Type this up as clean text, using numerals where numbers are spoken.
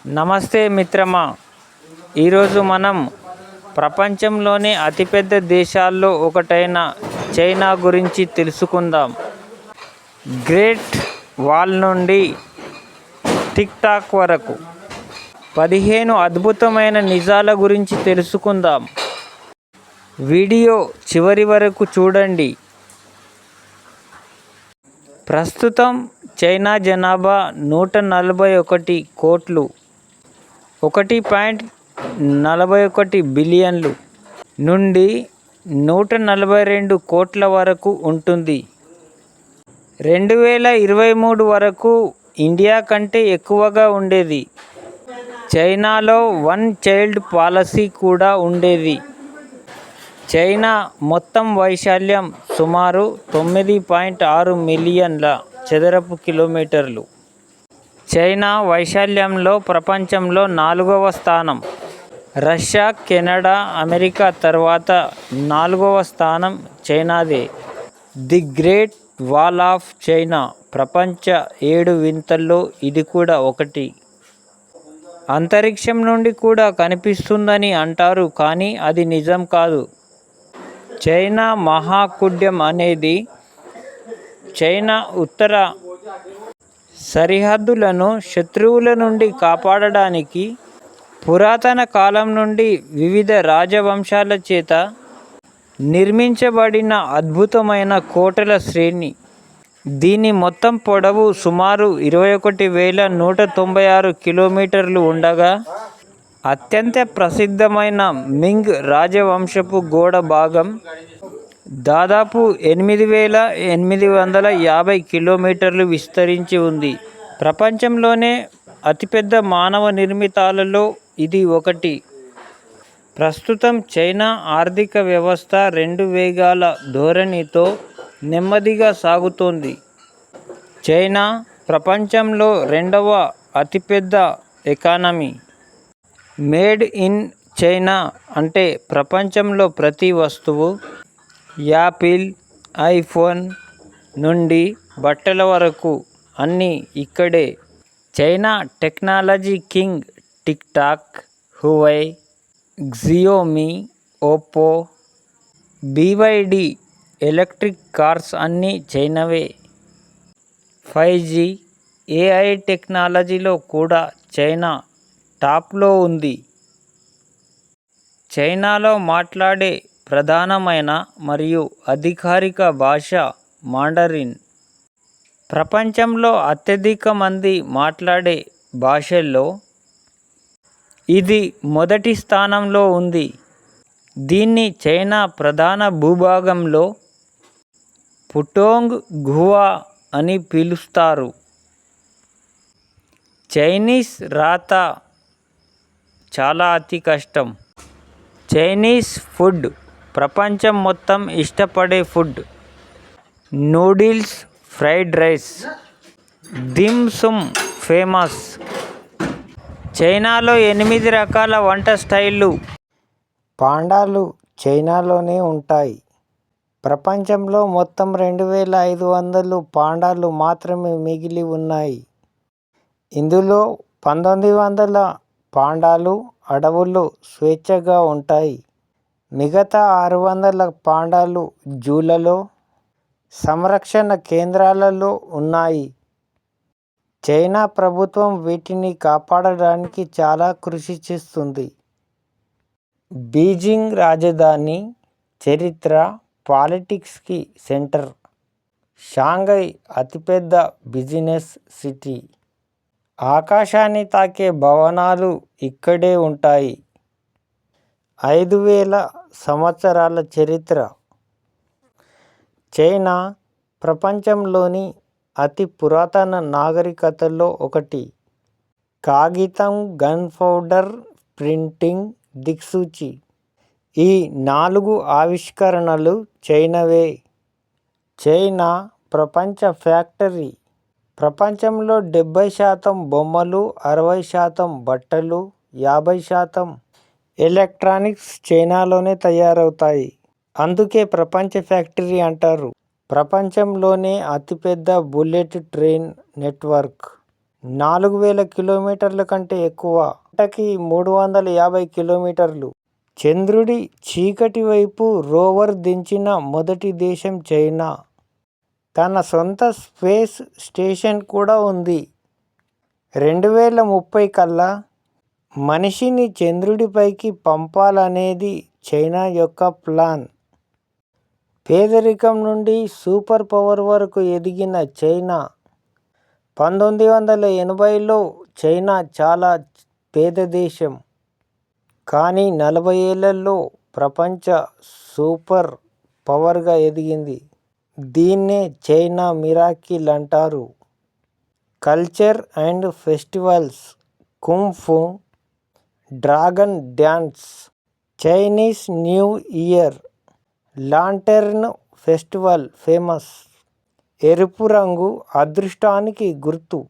నమస్తే మిత్రమా. ఈరోజు మనం ప్రపంచంలోని అతిపెద్ద దేశాల్లో ఒకటైన చైనా గురించి తెలుసుకుందాం. గ్రేట్ వాల్ నుండి టిక్ టాక్ వరకు 15 అద్భుతమైన నిజాల గురించి తెలుసుకుందాం. వీడియో చివరి వరకు చూడండి. ప్రస్తుతం చైనా జనాభా 141 కోట్లు, 1.41 బిలియన్లు నుండి 142 కోట్ల వరకు ఉంటుంది. 2023 వరకు ఇండియా కంటే ఎక్కువగా ఉండేది. చైనాలో వన్ చైల్డ్ పాలసీ కూడా ఉండేది. చైనా మొత్తం వైశాల్యం సుమారు 9.6 మిలియన్ల చదరపు కిలోమీటర్లు. చైనా వైశాల్యంలో ప్రపంచంలో 4వ స్థానం. రష్యా, కెనడా, అమెరికా తర్వాత 4వ స్థానం చైనాదే. The great wall of China ప్రపంచ 7 వింతల్లో ఇది కూడా ఒకటి. అంతరిక్షం నుండి కూడా కనిపిస్తుందని అంటారు, కానీ అది నిజం కాదు. చైనా మహాకుడ్యం అనేది చైనా ఉత్తర సరిహద్దులను శత్రువుల నుండి కాపాడడానికి పురాతన కాలం నుండి వివిధ రాజవంశాల చేత నిర్మించబడిన అద్భుతమైన కోటల శ్రేణి. దీని మొత్తం పొడవు సుమారు 21,196 కిలోమీటర్లు ఉండగా, అత్యంత ప్రసిద్ధమైన మింగ్ రాజవంశపు గోడ భాగం దాదాపు 8,850 కిలోమీటర్లు విస్తరించి ఉంది. ప్రపంచంలోనే అతిపెద్ద మానవ నిర్మితాలలో ఇది ఒకటి. ప్రస్తుతం చైనా ఆర్థిక వ్యవస్థ 2 వేగాల ధోరణితో నెమ్మదిగా సాగుతోంది. చైనా ప్రపంచంలో 2వ అతిపెద్ద ఎకానమీ. మేడ్ ఇన్ చైనా అంటే ప్రపంచంలో ప్రతి వస్తువు, యాపిల్, ఐఫోన్ నుండి బట్టల వరకు అన్నీ ఇక్కడే. China technology king TikTok, Huawei, Xiaomi, Oppo, BYD electric cars అన్నీ చైనావే. 5G, AI టెక్నాలజీలో కూడా చైనా టాప్లో ఉంది. చైనాలో మాట్లాడే ప్రధానమైన మరియు అధికారిక భాష మాండరిన్. ప్రపంచంలో అత్యధిక మంది మాట్లాడే భాషల్లో ఇది మొదటి స్థానంలో ఉంది. దీన్ని చైనా ప్రధాన భూభాగంలో పుటోంగ్ గువా అని పిలుస్తారు. చైనీస్ రాత చాలా అతి కష్టం. చైనీస్ ఫుడ్ ప్రపంచం మొత్తం ఇష్టపడే food. Noodles, fried rice, dim sum famous. చైనాలో 8 రకాల వంట స్టైళ్ళు. పాండాలు చైనాలోనే ఉంటాయి. ప్రపంచంలో మొత్తం 2,500 పాండాలు మాత్రమే మిగిలి ఉన్నాయి. ఇందులో 1900 పాండాలు అడవుల్లో స్వేచ్ఛగా ఉంటాయి. మిగతా 600 పాండాలు జూలలో, సంరక్షణ కేంద్రాలలో ఉన్నాయి. చైనా ప్రభుత్వం వీటిని కాపాడడానికి చాలా కృషి చేస్తుంది. బీజింగ్ రాజధాని, చరిత్ర, పాలిటిక్స్కి సెంటర్. షాంఘై అతిపెద్ద బిజినెస్ సిటీ. ఆకాశాన్ని తాకే భవనాలు ఇక్కడే ఉంటాయి. 5,000 సంవత్సరాల చరిత్ర. చైనా ప్రపంచంలోని అతి పురాతన నాగరికతల్లో ఒకటి. కాగితం, గన్ పౌడర్, ప్రింటింగ్ దిక్సూచి. ఈ 4 ఆవిష్కరణలు చైనావే. చైనా ప్రపంచ ఫ్యాక్టరీ. ప్రపంచంలో 70% బొమ్మలు, 60% బట్టలు, 50% ఎలక్ట్రానిక్స్ చైనాలోనే తయారవుతాయి. అందుకే ప్రపంచ ఫ్యాక్టరీ అంటారు. ప్రపంచంలోనే అతిపెద్ద బుల్లెట్ ట్రైన్ నెట్వర్క్. 4000 కిలోమీటర్ల కంటే ఎక్కువ, గంటకి 350 కిలోమీటర్లు. చంద్రుడి చీకటి వైపు రోవర్ దించిన మొదటి దేశం చైనా. తన సొంత స్పేస్ స్టేషన్ కూడా ఉంది. 2030 కల్లా మనిషిని చంద్రుడిపైకి పంపాలనేది చైనా యొక్క ప్లాన్. పేదరికం నుండి సూపర్ పవర్ వరకు ఎదిగిన చైనా. 1980లో చైనా చాలా పేద దేశం. కానీ 40 ఏళ్లలో ప్రపంచ సూపర్ పవర్గా ఎదిగింది. దీన్నే చైనా మిరాకిల్ అంటారు. Culture and festivals, kung fu, dragon dance, Chinese new year, lantern festival famous. ఎరుపు రంగు అదృష్టానికి గుర్తు.